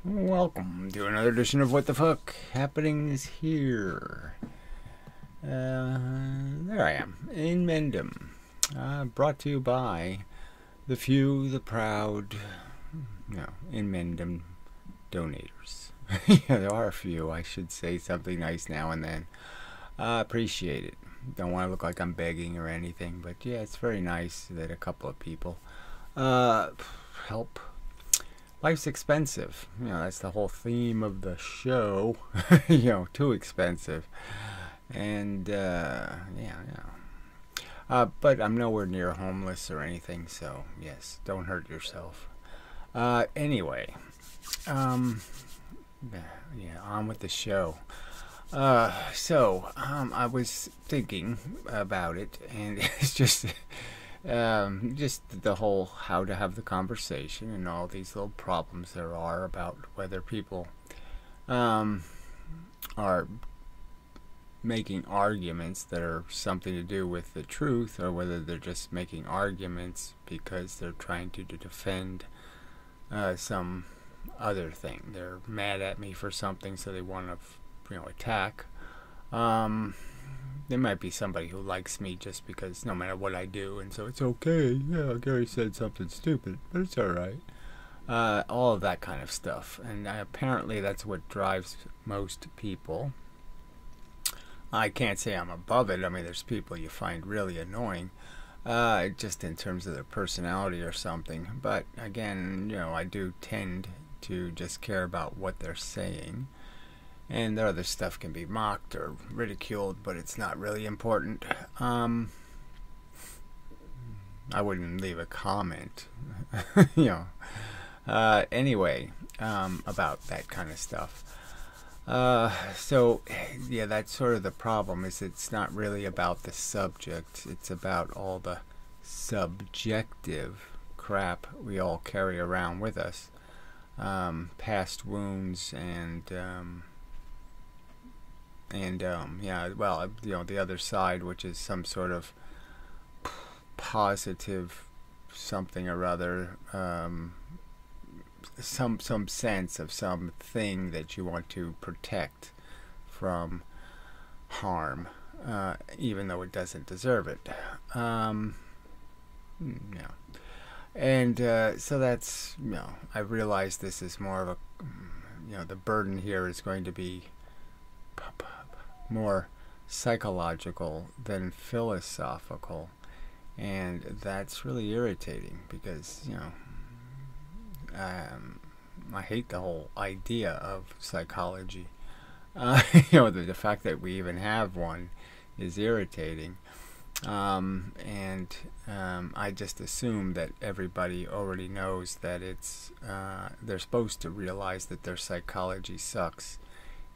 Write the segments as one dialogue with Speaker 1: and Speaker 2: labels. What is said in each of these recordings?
Speaker 1: Welcome to another edition of What the Fuck Happenings Here. There I am, in Mendham. Brought to you by the few, the proud, in Mendham donators. Yeah, there are a few. I should say something nice now and then. Appreciate it. Don't want to look like I'm begging or anything, but yeah, it's very nice that a couple of people help. Life's expensive. That's the whole theme of the show. Too expensive. And, but I'm nowhere near homeless or anything, so, yes, don't hurt yourself. Anyway, on with the show. I was thinking about it, and it's just the whole how to have the conversation and all these little problems there are about whether people are making arguments that are something to do with the truth, or whether they're just making arguments because they're trying to defend some other thing. They're mad at me for something, so they want to attack. There might be somebody who likes me just because no matter what I do, and so it's okay. Yeah, Gary said something stupid, but it's alright. All of that kind of stuff. And apparently that's what drives most people. I can't say I'm above it. I mean, there's people you find really annoying, just in terms of their personality or something. But again, I do tend to just care about what they're saying. And their other stuff can be mocked or ridiculed, but it's not really important. I wouldn't leave a comment, anyway, about that kind of stuff. That's sort of the problem, is it's not really about the subject. It's about all the subjective crap we all carry around with us. Past wounds and the other side, which is some sort of positive something or other, some sense of something that you want to protect from harm, even though it doesn't deserve it. So that's, I realize this is more of a, the burden here is going to be more psychological than philosophical, and that's really irritating because I hate the whole idea of psychology. The fact that we even have one is irritating, I just assume that everybody already knows that it's they're supposed to realize that their psychology sucks,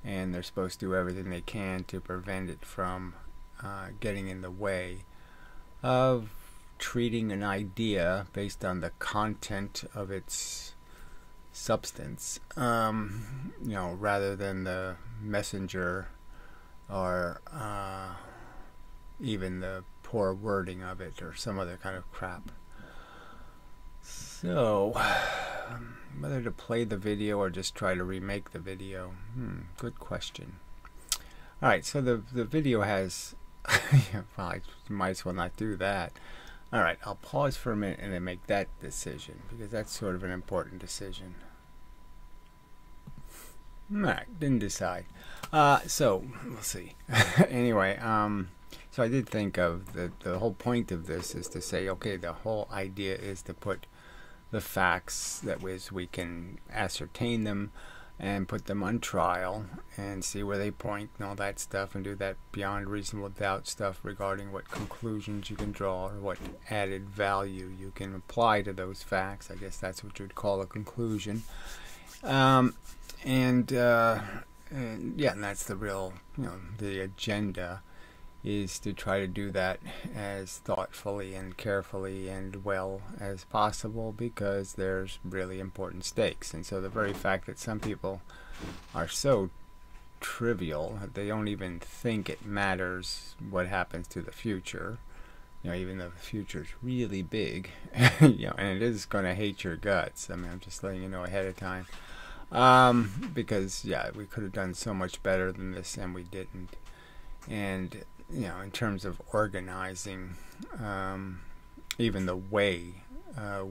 Speaker 1: and they're supposed to do everything they can to prevent it from getting in the way of treating an idea based on the content of its substance, rather than the messenger or even the poor wording of it or some other kind of crap. So, whether to play the video or just try to remake the video, good question. Alright, so the video has well, I might as well not do that. Alright, I'll pause for a minute and then make that decision, because that's sort of an important decision. Alright, didn't decide. So, we'll see. Anyway, so I did think of the whole point of this is to say, okay, the whole idea is to put the facts, that is, we can ascertain them and put them on trial and see where they point and all that stuff, and do that beyond reasonable doubt stuff regarding what conclusions you can draw or what added value you can apply to those facts. I guess that's what you'd call a conclusion. And that's the real, the agenda is to try to do that as thoughtfully and carefully and well as possible, because there's really important stakes. And so the very fact that some people are so trivial that they don't even think it matters what happens to the future, even though the future is really big, and it is going to hate your guts. I mean, I'm just letting you know ahead of time. Because yeah, we could have done so much better than this, and we didn't. And in terms of organizing, even the way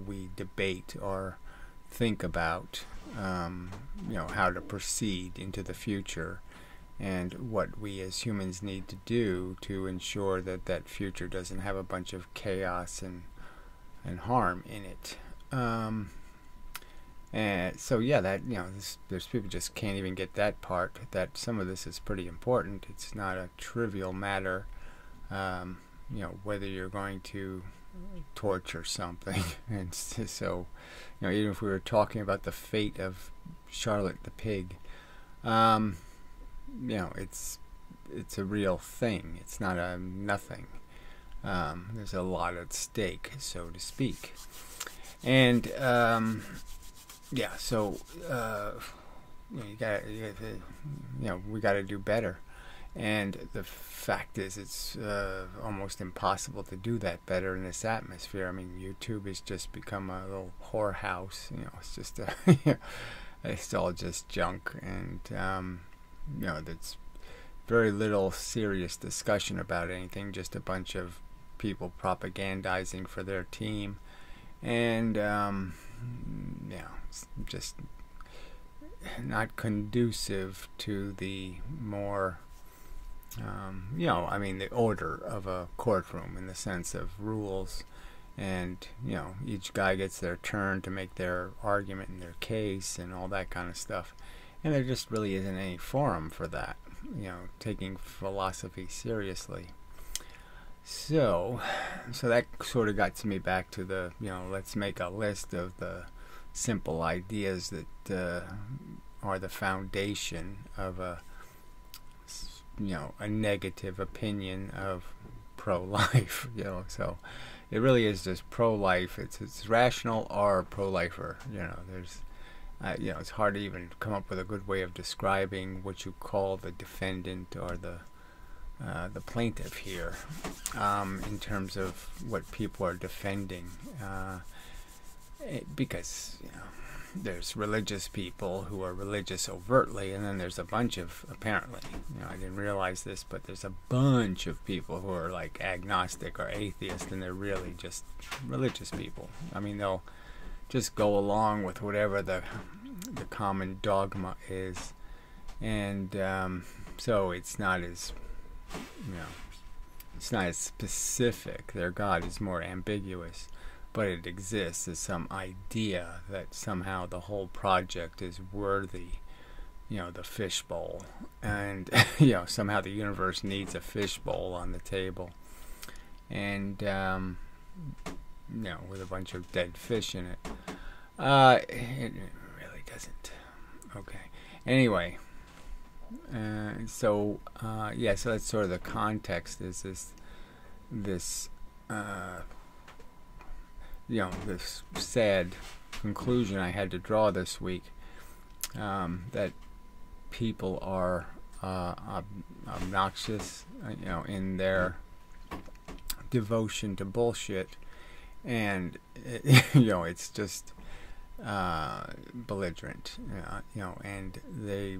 Speaker 1: we debate or think about, how to proceed into the future, and what we as humans need to do to ensure that that future doesn't have a bunch of chaos and harm in it. And so yeah, that there's people just can't even get that part. That some of this is pretty important. It's not a trivial matter. Whether you're going to torture something, and so even if we were talking about the fate of Charlotte the pig, it's a real thing. It's not a nothing. There's a lot at stake, so to speak, and so we got to do better. And the fact is, it's almost impossible to do that better in this atmosphere. I mean, YouTube has just become a little whorehouse. It's just it's all just junk, and that's very little serious discussion about anything. Just a bunch of people propagandizing for their team, and it's just not conducive to the more the order of a courtroom, in the sense of rules, and each guy gets their turn to make their argument in their case and all that kind of stuff, and there just really isn't any forum for that, taking philosophy seriously. So that sort of got me back to the let's make a list of the simple ideas that are the foundation of a negative opinion of pro-life. So it really is just pro-life. It's rational or pro-lifer. There's it's hard to even come up with a good way of describing what you call the defendant or the plaintiff here, in terms of what people are defending, because there's religious people who are religious overtly, and then there's a bunch of, apparently, I didn't realize this, but there's a bunch of people who are like agnostic or atheist, and they're really just religious people. I mean, they'll just go along with whatever the common dogma is, and so it's not as it's not as specific. Their God is more ambiguous, but it exists as some idea that somehow the whole project is worthy, the fishbowl, and somehow the universe needs a fishbowl on the table, and with a bunch of dead fish in it. It really doesn't. Okay. Anyway, so that's sort of the context. Is this this sad conclusion I had to draw this week, that people are obnoxious, in their devotion to bullshit, and it's just belligerent, and they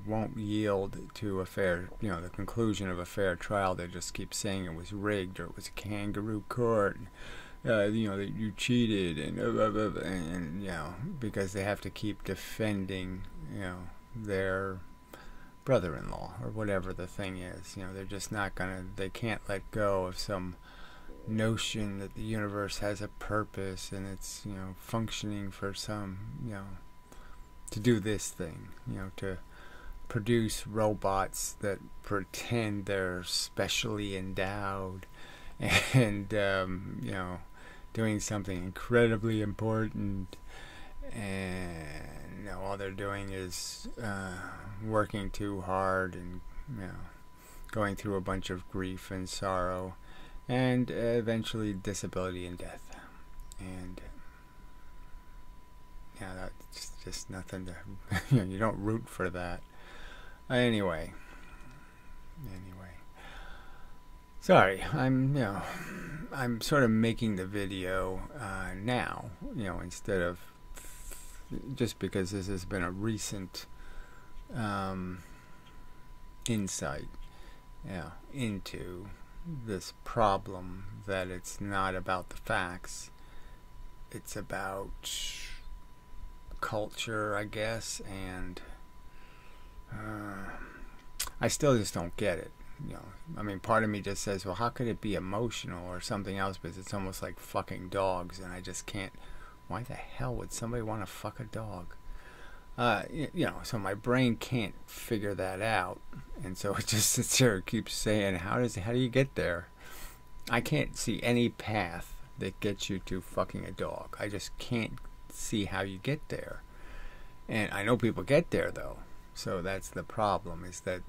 Speaker 1: won't yield to a fair, the conclusion of a fair trial. They just keep saying it was rigged, or it was a kangaroo court, that you cheated, and because they have to keep defending their brother-in-law or whatever the thing is. They're just not gonna, they can't let go of some notion that the universe has a purpose, and it's functioning for some, to do this thing, to produce robots that pretend they're specially endowed, and doing something incredibly important, and all they're doing is working too hard, and going through a bunch of grief and sorrow, and eventually disability and death. And that's just nothing to you don't root for that. Anyway, sorry, I'm sort of making the video now, instead of just because this has been a recent insight, into this problem, that it's not about the facts, it's about culture, I guess, and I still just don't get it. I mean, part of me just says, well, how could it be emotional or something else? Because it's almost like fucking dogs, and I just can't. Why the hell would somebody want to fuck a dog? So my brain can't figure that out, and so it just sits there and keeps saying, how do you get there? I can't see any path that gets you to fucking a dog. I just can't see how you get there. And I know people get there, though. So that's the problem, is that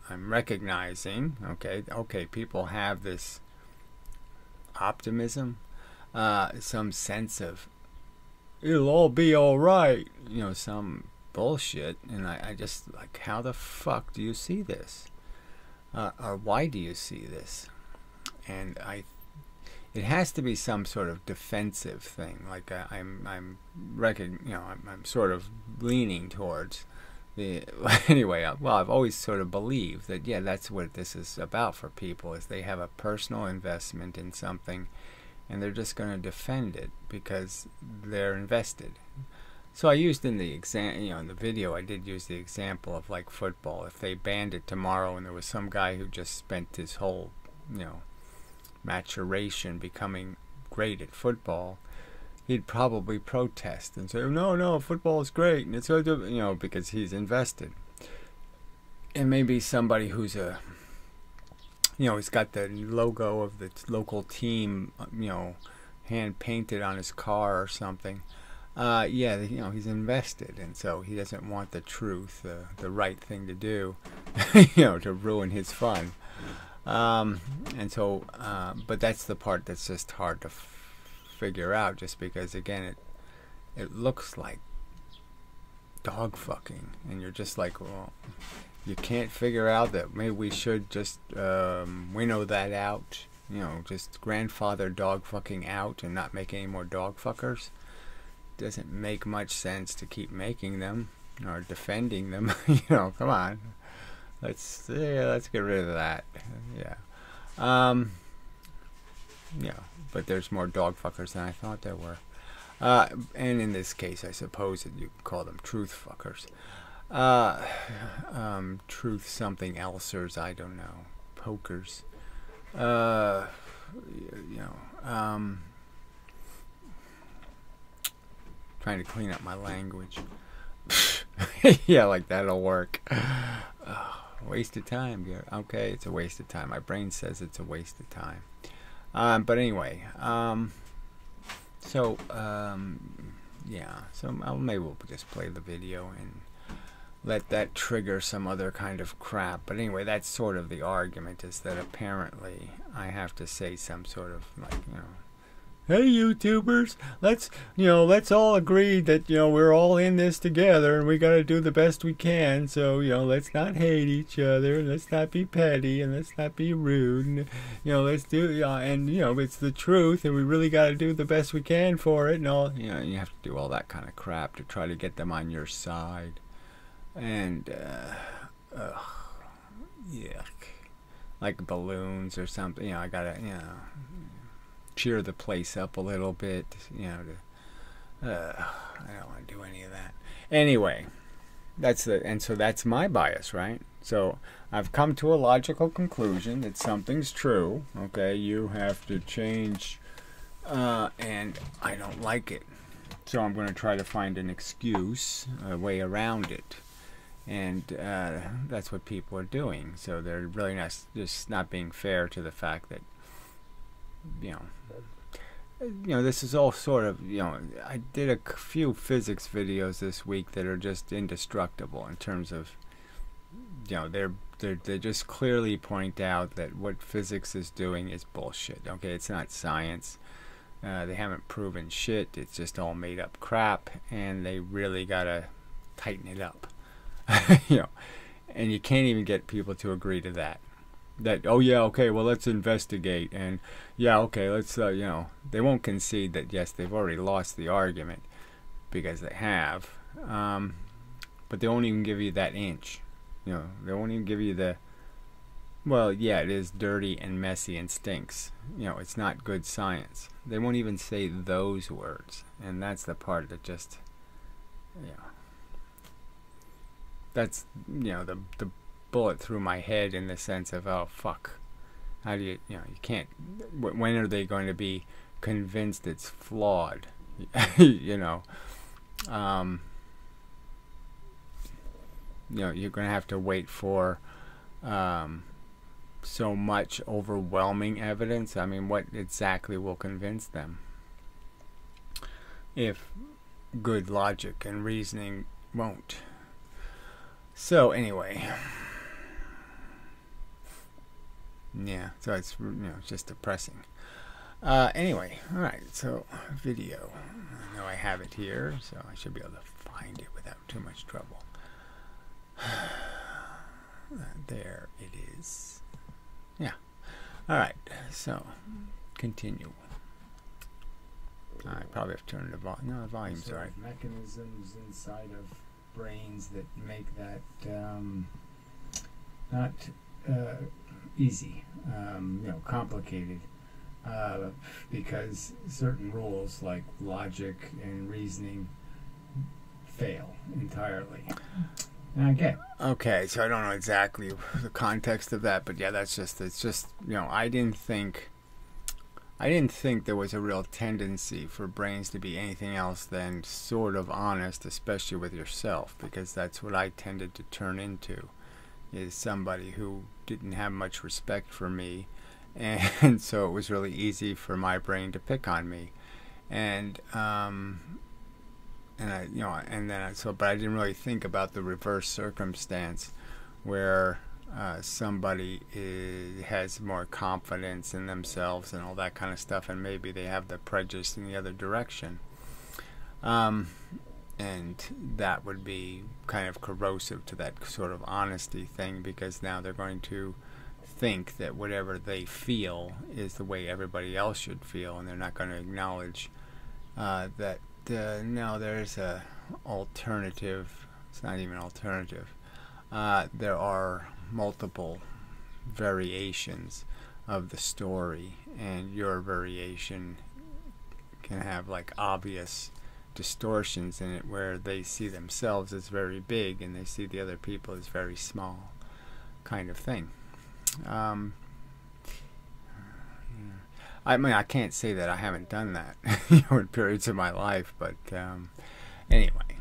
Speaker 1: I'm recognizing, okay, people have this optimism, some sense of, it'll all be alright, some bullshit, and I just, like, how the fuck do you see this? Or why do you see this? And it has to be some sort of defensive thing, like I'm sort of leaning towards anyway, well, I've always sort of believed that, that's what this is about for people, is they have a personal investment in something, and they're just going to defend it because they're invested. So I used in the in the video, I did use the example of, like, football. If they banned it tomorrow and there was some guy who just spent his whole, maturation becoming great at football, he'd probably protest and say, no, football is great, and it's because he's invested. And maybe somebody who's he's got the logo of the local team, hand painted on his car or something. He's invested, and so he doesn't want the truth, the right thing to do, to ruin his fun. And so, but that's the part that's just hard to figure out, just because, again, it looks like dog fucking, and you're just like, well, you can't figure out that maybe we should just winnow that out, just grandfather dog fucking out and not make any more dog fuckers. Doesn't make much sense to keep making them or defending them. Come on, let's get rid of that. But there's more dog fuckers than I thought there were. And in this case, I suppose that you could call them truth fuckers. Truth something elsers, I don't know. Pokers. Trying to clean up my language. Yeah, like that'll work. Waste of time. Okay, it's a waste of time. My brain says it's a waste of time. But anyway, so maybe we'll just play the video and let that trigger some other kind of crap. But anyway, that's sort of the argument, is that apparently I have to say some sort of, like, hey, YouTubers, let's all agree that, we're all in this together and we got to do the best we can. So, let's not hate each other, and let's not be petty, and let's not be rude. And, let's do, and, it's the truth, and we really got to do the best we can for it. And all, you have to do all that kind of crap to try to get them on your side. And, like balloons or something, I got to, cheer the place up a little bit, I don't want to do any of that. Anyway, so that's my bias, right? So I've come to a logical conclusion that something's true. Okay, you have to change, and I don't like it. So I'm going to try to find an excuse, a way around it. And that's what people are doing. So they're really not being fair to the fact that, this is all sort of, I did a few physics videos this week that are just indestructible in terms of, they just clearly point out that what physics is doing is bullshit. Okay, it's not science. They haven't proven shit. It's just all made up crap, and they really gotta tighten it up. And you can't even get people to agree to that. That, oh yeah, okay, well, let's investigate, and yeah, okay, let's they won't concede that, yes, they've already lost the argument, because they have. But they won't even give you that inch. You know, they won't even give you the, well, yeah, it is dirty and messy and stinks. You know, it's not good science. They won't even say those words. And that's the part that just, you know, that's, you know, the bullet through my head in the sense of, oh, fuck. How do you, you know, you can't, when are they going to be convinced it's flawed? You know, you're going to have to wait for so much overwhelming evidence. I mean, what exactly will convince them if good logic and reasoning won't? So anyway, yeah, so it's, you know, it's just depressing. Anyway, all right, so video. I know I have it here, so I should be able to find it without too much trouble. There it is. Yeah. All right, so continue. I probably have to turn the volume. No, the volume's all right.
Speaker 2: Mechanisms inside of brains that make that not easy, you know, complicated, because certain rules like logic and reasoning fail entirely. And I get it.
Speaker 1: Okay, so I don't know exactly the context of that, but yeah, it's just, you know, I didn't think there was a real tendency for brains to be anything else than sort of honest, especially with yourself, because that's what I tended to turn into, is somebody who didn't have much respect for me, and so it was really easy for my brain to pick on me, and I, you know, and then but I didn't really think about the reverse circumstance where somebody has more confidence in themselves and all that kind of stuff, and maybe they have the prejudice in the other direction, and that would be kind of corrosive to that sort of honesty thing, because now they're going to think that whatever they feel is the way everybody else should feel, and they're not going to acknowledge that no, there's a alternative. It's not even alternative. There are multiple variations of the story, and your variation can have like obvious distortions in it where they see themselves as very big and they see the other people as very small, kind of thing. I mean, I can't say that I haven't done that in periods of my life, but anyway,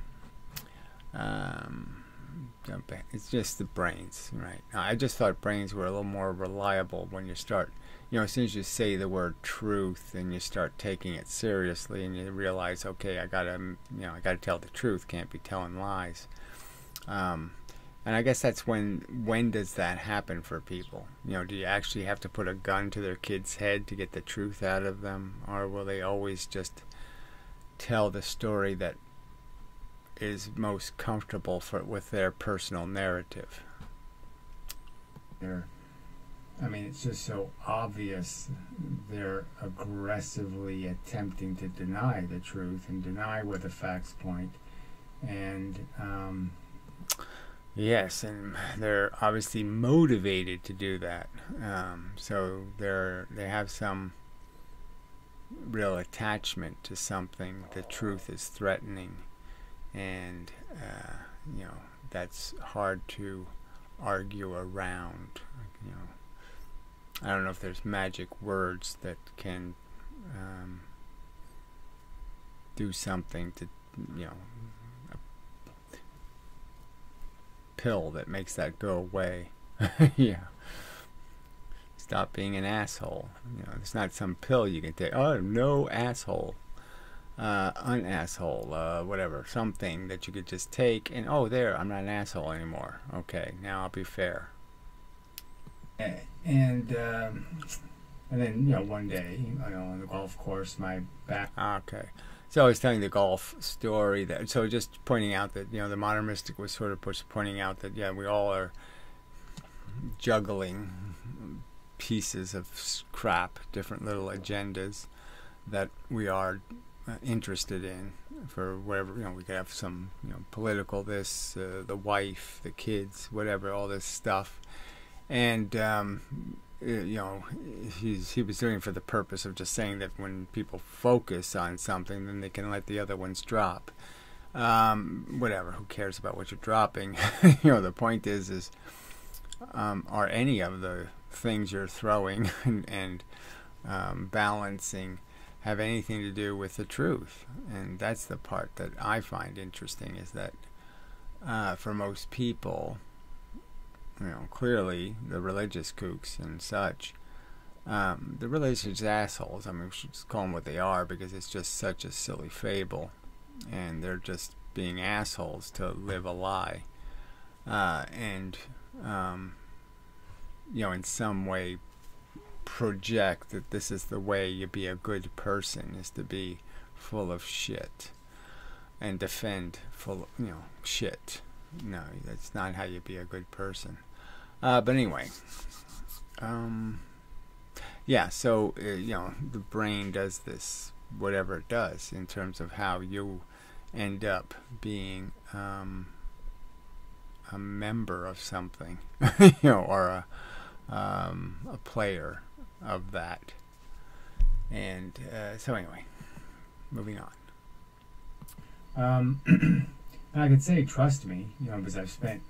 Speaker 1: it's just the brains, right? I just thought brains were a little more reliable when you start, you know, as soon as you say the word truth and you start taking it seriously and you realize, okay, I gotta tell the truth, can't be telling lies. And I guess that's when does that happen for people? You know, do you actually have to put a gun to their kid's head to get the truth out of them? Or will they always just tell the story that is most comfortable with their personal narrative?
Speaker 2: I mean, it's just so obvious they're aggressively attempting to deny the truth and deny where the facts point. And
Speaker 1: yes, and they're obviously motivated to do that. So they have some real attachment to something the truth is threatening, and you know, that's hard to argue around. You know, I don't know if there's magic words that can do something to, you know, pill that makes that go away. Yeah, stop being an asshole. You know, it's not some pill you can take. Oh, no asshole, unasshole, whatever, something that you could just take and, oh, there, I'm not an asshole anymore. Okay, now I'll be fair.
Speaker 2: And then, you know, one day, you know, on the golf course, my back.
Speaker 1: Okay. So I was telling the golf story that, so just pointing out that, you know, the modern mystic was sort of pointing out that, yeah, we all are juggling pieces of crap, different little agendas that we are interested in for whatever, we could have some, political this, the wife, the kids, whatever, all this stuff. And he was doing it for the purpose of just saying that when people focus on something, then they can let the other ones drop. Whatever, who cares about what you're dropping? The point is are any of the things you're throwing and balancing have anything to do with the truth? And that's the part that I find interesting, is that for most people, clearly the religious kooks and such, the religious assholes, I mean, we should just call them what they are, because it's just such a silly fable, and they're just being assholes to live a lie, and in some way project that this is the way you be a good person, is to be full of shit and defend full of, shit. No, that's not how you be a good person. But anyway, yeah, so, the brain does this, whatever it does, in terms of how you end up being a member of something, or a player of that. And so anyway, moving
Speaker 2: on. I could say, trust me, because I've spent.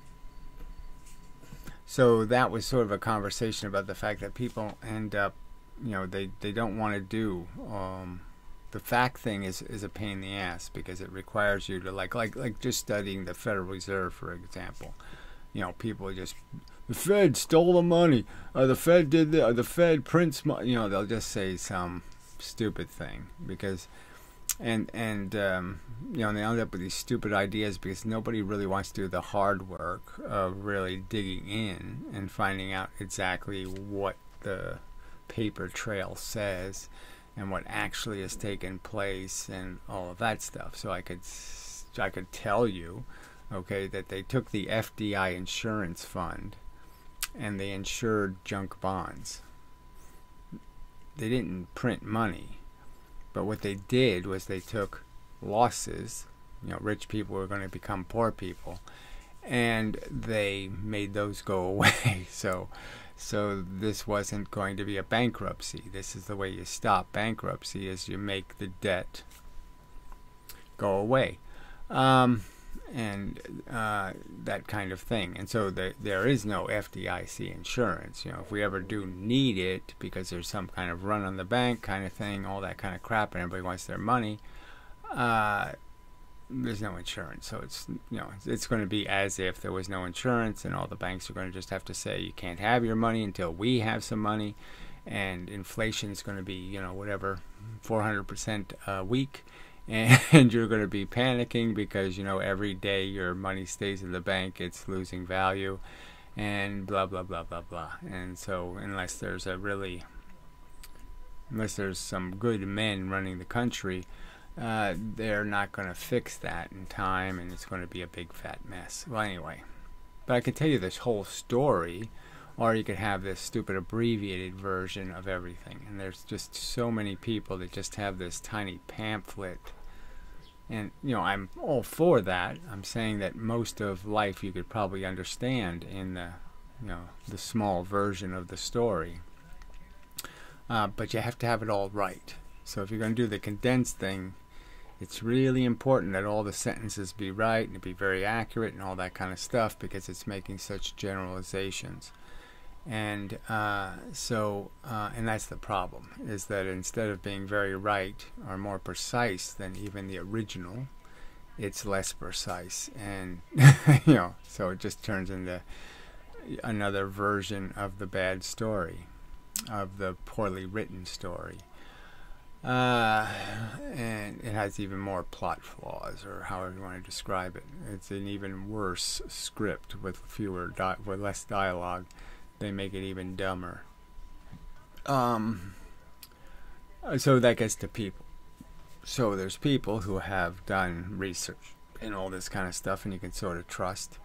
Speaker 1: So that was sort of a conversation about the fact that people end up, they don't want to do. The fact thing is a pain in the ass, because it requires you to like just studying the Federal Reserve, for example. People just, the Fed stole the money, the Fed did the, the Fed prints money. They'll just say some stupid thing, because, and they end up with these stupid ideas because nobody really wants to do the hard work of really digging in and finding out exactly what the paper trail says and what actually has taken place and all of that stuff. So I could tell you, okay, that they took the FDI insurance fund and they insured junk bonds. They didn't print money, but what they did was they took losses. Rich people were going to become poor people, and they made those go away. So this wasn't going to be a bankruptcy. This is the way you stop bankruptcy, is you make the debt go away. And that kind of thing. And so there is no FDIC insurance. If we ever do need it, because there's some kind of run on the bank kind of thing, all that kind of crap, and everybody wants their money, there's no insurance. So it's going to be as if there was no insurance, and all the banks are going to just have to say, you can't have your money until we have some money, and inflation is going to be, whatever, 400% a week. And you're going to be panicking because, every day your money stays in the bank, it's losing value, and blah, blah, blah, blah, blah. And so unless there's some good men running the country, they're not going to fix that in time, and it's going to be a big fat mess. Well, anyway, but I could tell you this whole story, or you could have this stupid abbreviated version of everything. And there's just so many people that just have this tiny pamphlet. And, I'm all for that. I'm saying that most of life you could probably understand in the, the small version of the story. But you have to have it all right. So if you're going to do the condensed thing, it's really important that all the sentences be right and be very accurate and all that kind of stuff, because it's making such generalizations. And and that's the problem, is that instead of being very right or more precise than even the original, it's less precise. And, so it just turns into another version of the bad story, of the poorly written story. And it has even more plot flaws, or however you want to describe it. It's an even worse script with with less dialogue. They make it even dumber. So that gets to people. So there's people who have done research and all this kind of stuff, and you can sort of trust.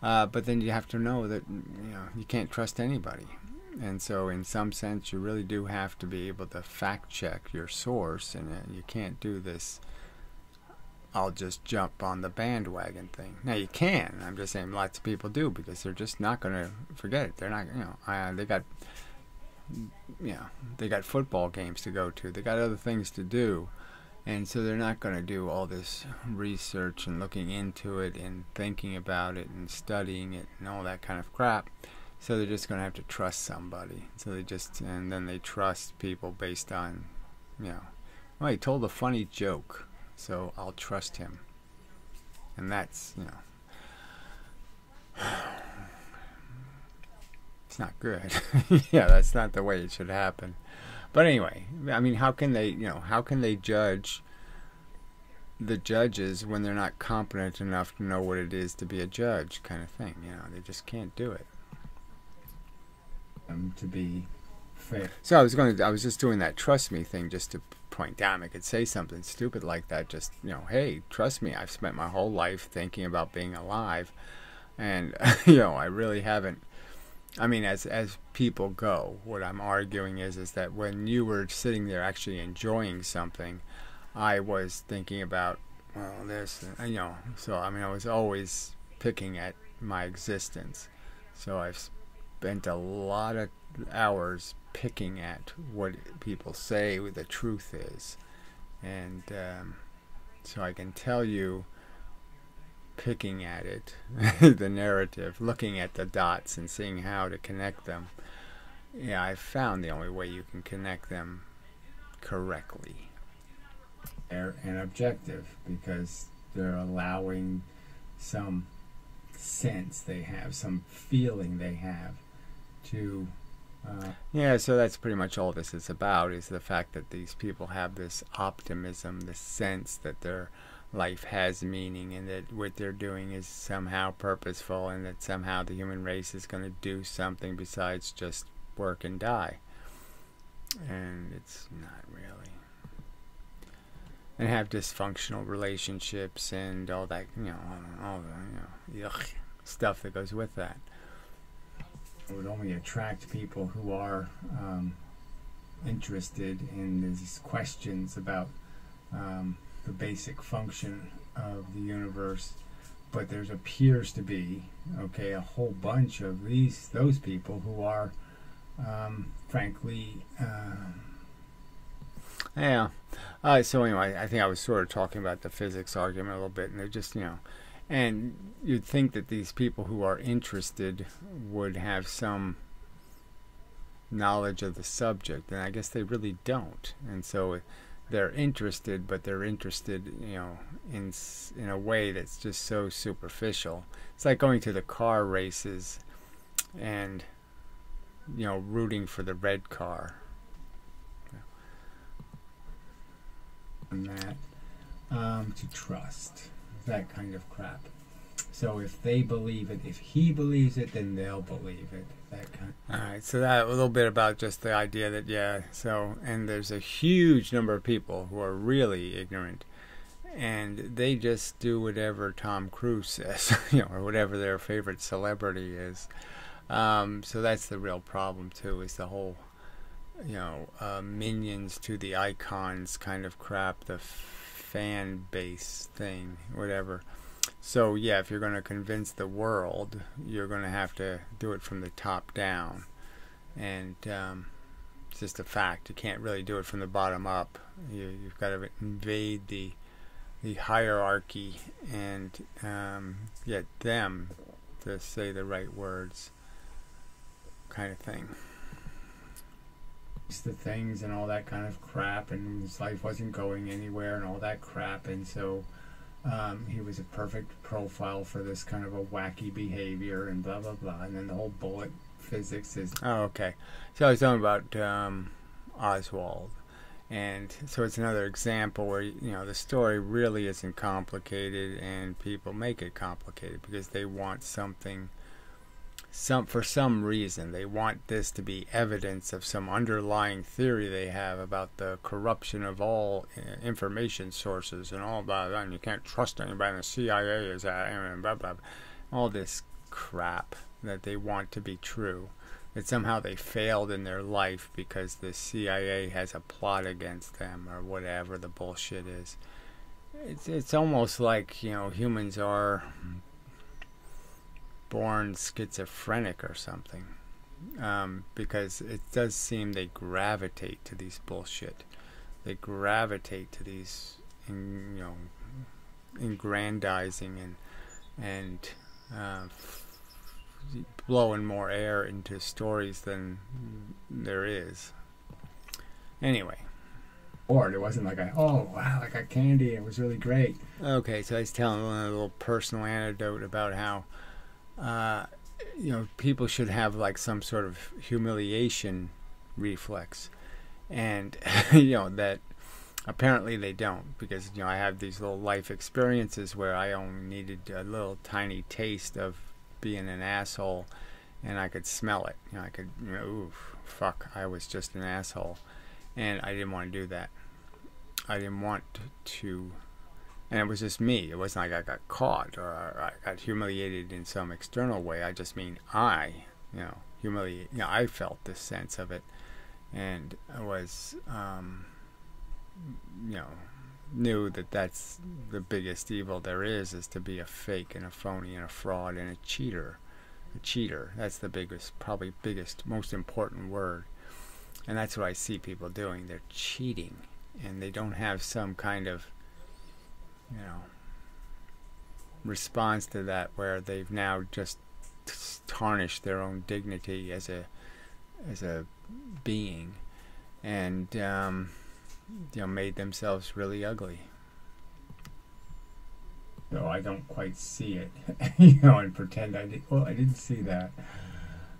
Speaker 1: But then you have to know that you can't trust anybody. And so in some sense you really do have to be able to fact check your source, and you can't do this I'll just jump on the bandwagon thing. Now you can, I'm just saying lots of people do, because they're just not going to forget it. They're not, they got football games to go to, they got other things to do, and so they're not going to do all this research and looking into it and thinking about it and studying it and all that kind of crap. So they're just going to have to trust somebody. So and then they trust people based on, well, he told a funny joke, so I'll trust him. And that's, it's not good. Yeah, that's not the way it should happen. But anyway, I mean, how can they judge the judges when they're not competent enough to know what it is to be a judge, kind of thing? They just can't do it.
Speaker 2: To be fair.
Speaker 1: So I was just doing that trust me thing just to point out. I could say something stupid like that, just, hey, trust me, I've spent my whole life thinking about being alive, and I really haven't. I mean, as people go, what I'm arguing is that when you were sitting there actually enjoying something, I was thinking about, well, this, so I mean, I was always picking at my existence. So I've spent a lot of hours picking at what people say the truth is, and so I can tell you, picking at it, the narrative, looking at the dots and seeing how to connect them. Yeah, I've found the only way you can connect them correctly.
Speaker 2: And objective, because they're allowing some sense they have, some feeling they have to
Speaker 1: yeah, so that's pretty much all this is about, is the fact that these people have this optimism, this sense that their life has meaning, and that what they're doing is somehow purposeful, and that somehow the human race is going to do something besides just work and die. And it's not really. And have dysfunctional relationships and all that, all the yuck stuff that goes with that.
Speaker 2: It would only attract people who are interested in these questions about the basic function of the universe. But there appears to be, a whole bunch of those people who are, frankly,
Speaker 1: yeah. So anyway, I think I was sort of talking about the physics argument a little bit, and they're just, and you'd think that these people who are interested would have some knowledge of the subject, and I guess they really don't. And so they're interested, but they're interested, in a way that's just so superficial. It's like going to the car races and, rooting for the red car.
Speaker 2: And that to trust, that kind of crap. So if they believe it, if he believes it, then they'll believe it. That kind.
Speaker 1: All right, so that a little bit about just the idea that and there's a huge number of people who are really ignorant, and they just do whatever Tom Cruise says, or whatever their favorite celebrity is. So that's the real problem too, is the whole minions to the icons kind of crap, the fan base thing, whatever. So yeah, if you're going to convince the world, you're going to have to do it from the top down, and it's just a fact. You can't really do it from the bottom up. You've got to invade the hierarchy and get them to say the right words, kind of thing.
Speaker 2: The things and all that kind of crap, and his life wasn't going anywhere and all that crap, and so he was a perfect profile for this kind of a wacky behavior and blah blah blah. And then the whole bullet physics is
Speaker 1: okay. So I was talking about Oswald, and so it's another example where the story really isn't complicated, and people make it complicated because they want something. For some reason, they want this to be evidence of some underlying theory they have about the corruption of all information sources and all blah, blah, and you can't trust anybody in the CIA is that, and blah, blah, blah. All this crap that they want to be true. that somehow they failed in their life because the CIA has a plot against them or whatever the bullshit is. It's almost like, you know, humans are born schizophrenic or something, because it does seem they gravitate to these bullshit. They gravitate to these, you know, aggrandizing and blowing more air into stories than there is. Anyway.
Speaker 2: Or it wasn't like oh wow, I got candy, it was really great.
Speaker 1: Okay, so I was telling a little personal anecdote about how you know, people should have like some sort of humiliation reflex, and you know, that apparently they don't, because, you know, I have these little life experiences where I only needed a little tiny taste of being an asshole, and I could smell it. You know, I could, you know, ooh, fuck, I was just an asshole, and I didn't want to do that. I didn't want to, and it was just me. It wasn't like I got caught or I got humiliated in some external way. I just mean you know, humiliate. You know, I felt this sense of it, and I was, you know, knew that that's the biggest evil there is to be a fake and a phony and a fraud and a cheater. A cheater. That's the biggest, probably biggest, most important word. And that's what I see people doing. They're cheating, and they don't have some kind of, you know, response to that, where they've now just tarnished their own dignity as a being, and you know, made themselves really ugly.
Speaker 2: So I don't quite see it, you know, and pretend I did. Well, I didn't see that.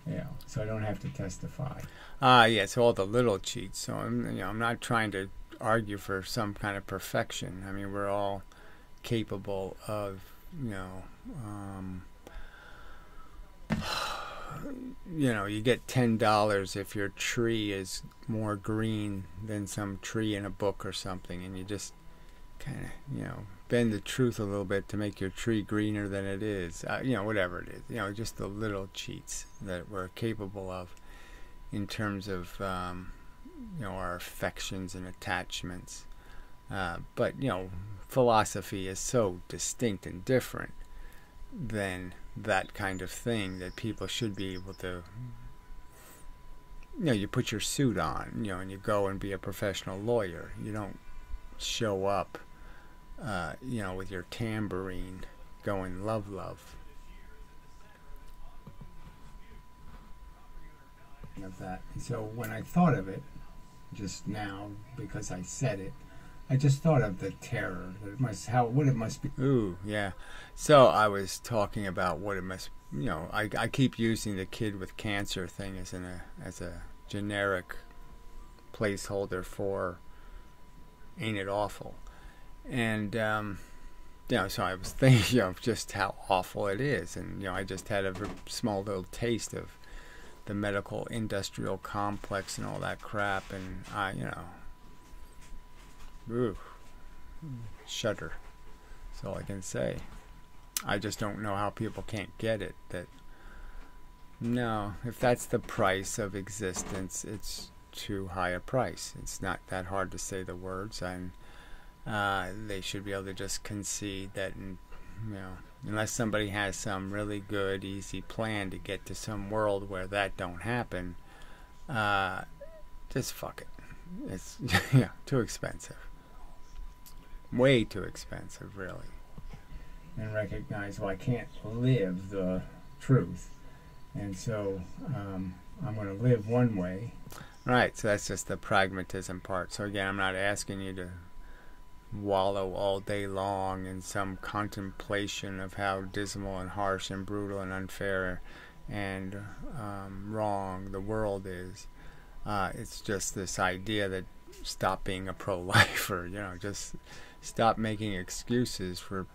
Speaker 2: Yeah, so I don't have to testify.
Speaker 1: Yeah, it's all the little cheats. So I'm not trying to argue for some kind of perfection. I mean, we're all capable of, you know, you know, you get $10 if your tree is more green than some tree in a book or something, and you just kind of, you know, bend the truth a little bit to make your tree greener than it is. You know, whatever it is. You know, just the little cheats that we're capable of in terms of, you know, our affections and attachments. But, you know, philosophy is so distinct and different than that kind of thing that people should be able to, you know, you put your suit on, you know, and you go and be a professional lawyer. You don't show up, you know, with your tambourine going love, love.
Speaker 2: Of that. So when I thought of it just now, because I said it, I just thought of the terror that it must, what it must be.
Speaker 1: Ooh, yeah. So I was talking about what it must, you know, I keep using the kid with cancer thing as a generic placeholder for ain't it awful. And you know, so I was thinking of just how awful it is, and, you know, I just had a small little taste of the medical industrial complex and all that crap, and I, you know, ooh, shudder. That's all I can say. I just don't know how people can't get it. That, no, if that's the price of existence, it's too high a price. It's not that hard to say the words, and they should be able to just concede that, you know, unless somebody has some really good, easy plan to get to some world where that don't happen, just fuck it. It's yeah, too expensive. Way too expensive, really.
Speaker 2: And recognize, well, I can't live the truth, and so I'm going to live one way.
Speaker 1: Right, so that's just the pragmatism part. So again, I'm not asking you to wallow all day long in some contemplation of how dismal and harsh and brutal and unfair and wrong the world is. It's just this idea that stop being a pro-lifer, you know, just stop making excuses for,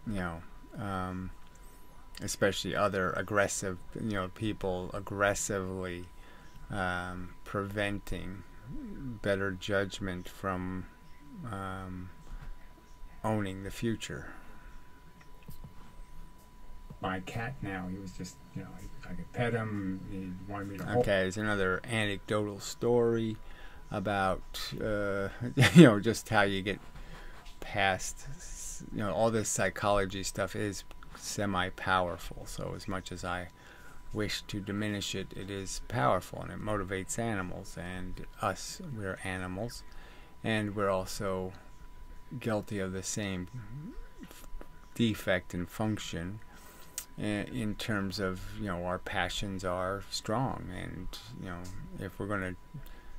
Speaker 1: you know, especially other aggressive, you know, people aggressively preventing better judgment from owning the future.
Speaker 2: my cat now. He was just, I could pet him. He wanted me to hold.
Speaker 1: Okay, there's another anecdotal story about, just how you get past, all this psychology stuff is semi-powerful. So as much as I wish to diminish it, it is powerful, and it motivates animals, and us, we're animals, and we're also guilty of the same defect and function in terms of, our passions are strong, and, if we're going to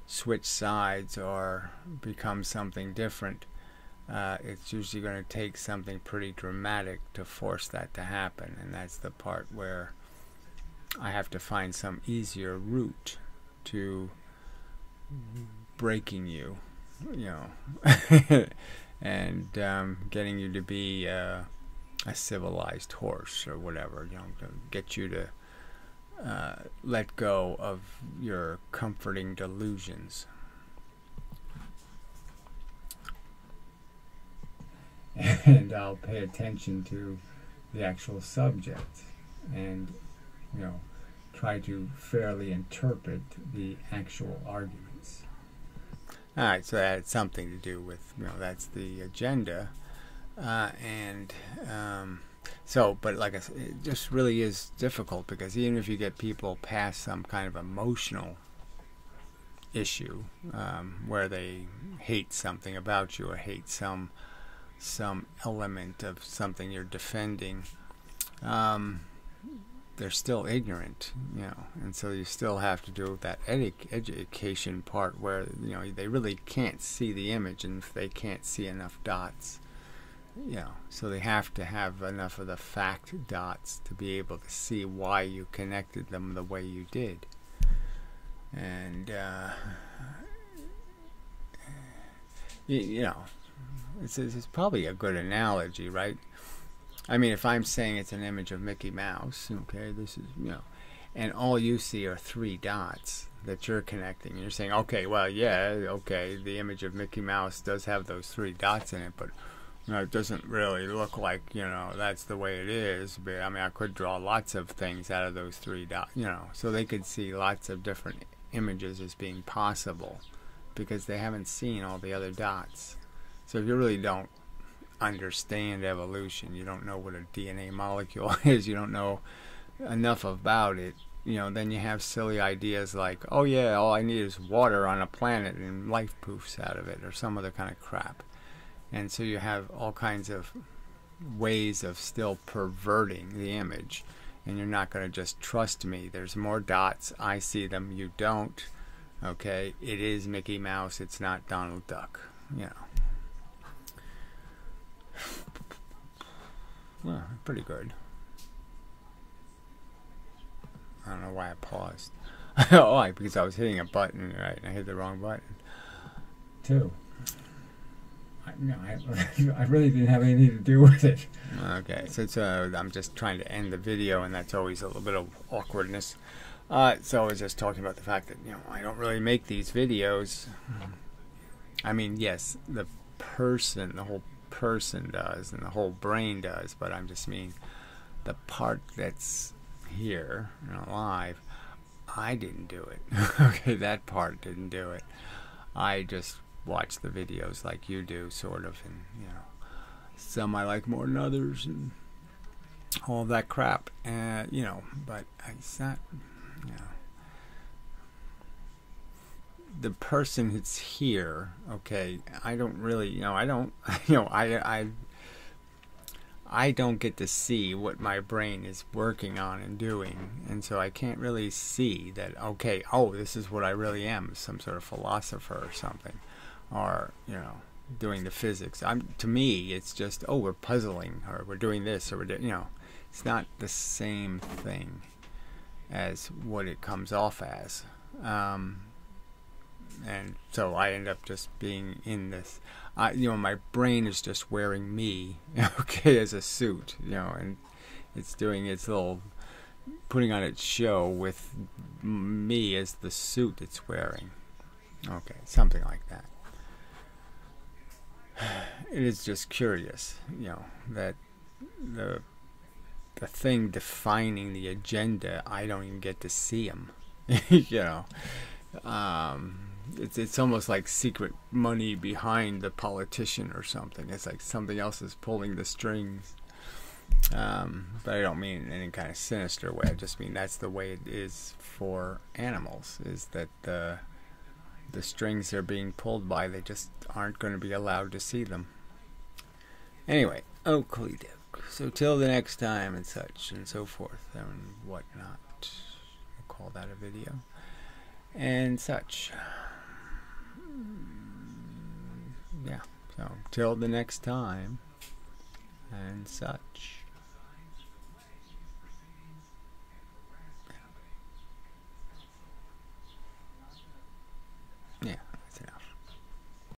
Speaker 1: switch sides or become something different, it's usually going to take something pretty dramatic to force that to happen, and that's the part where I have to find some easier route to breaking you, and getting you to be a civilized horse or whatever, to get you to let go of your comforting delusions.
Speaker 2: And I'll pay attention to the actual subject, and try to fairly interpret the actual arguments.
Speaker 1: All right, so that had something to do with, that's the agenda, but like I said, it just really is difficult, because even if you get people past some kind of emotional issue, where they hate something about you or hate some element of something you're defending, they're still ignorant, and so you still have to do that education part where, they really can't see the image, and if they can't see enough dots, so they have to have enough of the fact dots to be able to see why you connected them the way you did. And, it's probably a good analogy, right? I mean, if I'm saying it's an image of Mickey Mouse, okay, this is, and all you see are 3 dots that you're connecting. And you're saying, okay, well, yeah, okay, the image of Mickey Mouse does have those 3 dots in it, but, it doesn't really look like, that's the way it is. But, I mean, I could draw lots of things out of those 3 dots, so they could see lots of different images as being possible, because they haven't seen all the other dots. So if you really don't understand evolution, you don't know what a DNA molecule is, you don't know enough about it, then you have silly ideas like, oh yeah, all I need is water on a planet and life poofs out of it, or some other kind of crap. And so you have all kinds of ways of still perverting the image, and you're not going to just trust me. There's more dots, I see them, you don't. Okay, it is Mickey Mouse, it's not Donald Duck. Well, pretty good. I don't know why I paused. Oh, because I was hitting a button, right? And I hit the wrong button.
Speaker 2: 2. I really didn't have anything to do with it.
Speaker 1: Okay, so I'm just trying to end the video, and that's always a little bit of awkwardness. So I was just talking about the fact that, I don't really make these videos. I mean, yes, the whole person does, and the whole brain does, but I'm just mean the part that's here alive, I didn't do it. Okay, that part didn't do it. I just watch the videos like you do, sort of, and some I like more than others, and all that crap, and but it's not, the person that's here, okay, I don't really, I don't, I don't get to see what my brain is working on and doing, and so I can't really see that, okay, oh, this is what I really am, some sort of philosopher or something, or, doing the physics. To me, it's just, oh, we're puzzling, or we're doing this, or we're it's not the same thing as what it comes off as. And so I end up just being in this, my brain is just wearing me, okay, as a suit, and it's doing its little, putting on its show with me as the suit it's wearing. Okay, something like that. It is just curious, that the the thing defining the agenda, I don't even get to see them. You know, it's almost like secret money behind the politician or something. It's like something else is pulling the strings. But I don't mean in any kind of sinister way. I just mean that's the way it is for animals, is that the strings they're being pulled by, they just aren't going to be allowed to see them. Anyway, Oakley Doke. So till the next time, and such and so forth and whatnot. We'll call that a video. And such. Yeah, so till the next time, and such.